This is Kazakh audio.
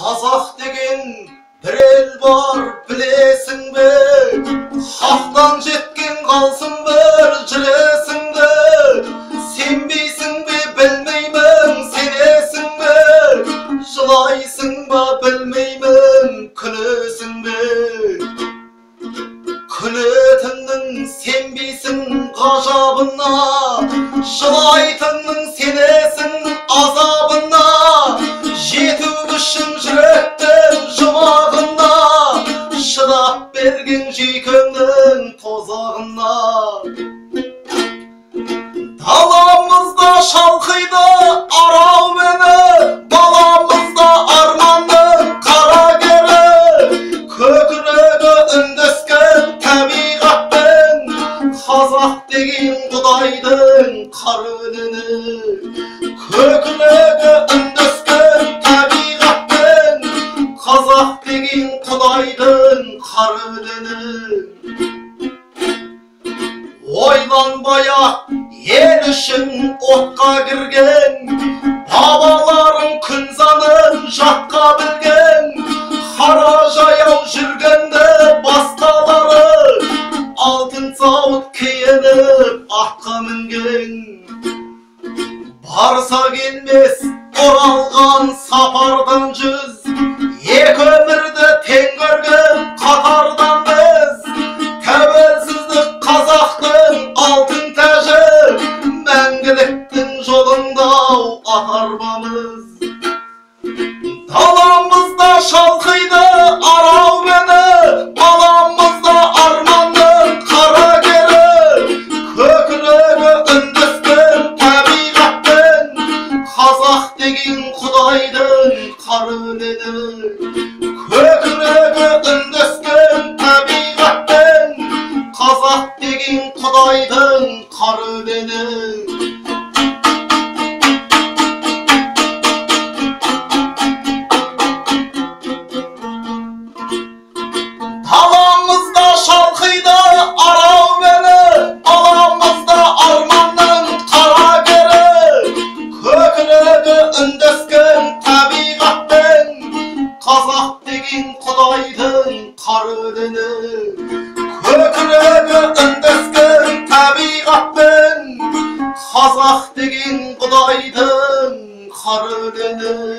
Қазақ деген бір ел бар, білесің бе? Хақтан жеткен қалсын бір жүресіңді. Сенбейсің бе, білмеймін, сенесің бе? Жылайсың ба, білмеймін, күлесің бе? Күлетіннің сенбейсің ғажабына, жылайтынның сенесің азабына. Жету үшін жүректің жұмағына, шыдап берген жүйкеңнің тозағына. Даламызда шалқиды арау мені, баламызда арманның қарагері. Көкірегі үндескен табиғатпен, қазақ деген құдайдың қар өлеңі. Көкірегі үндескен табиғатпен, қазақ деген құдайдың қар өлеңі. Ойланбай-ақ ел үшін отқа кірген, бабаларың күн санын жатқа білген. Қара жаяу жүргенде басқалары, алтын сауыт киініп атқа мінген. Барса келмес оралған сапардан жүз, екі өмірді тең көрген қатардан біз. Тәуелсіздік қазақтың алтын тәжі, мәңгіліктің жолында ат арбамыз. Даламызда шалқиды арау мені, баламызда арманның қарагері. Көкірегі үндескен табиғатпен, қазақ деген құдайдың қар өлеңі. Көкірегі үндескен табиғатпен, қазақ деген құдайдың қар өлеңі. Даламызда шалқиды арау мені, баламызда арманның қарагері. Көкірегі үндескен табиғатпен, қазақ деген құдайдың қар өлеңі. Көкірегі үндескен табиғатпен, қазақ деген құдайдың қар өлеңі.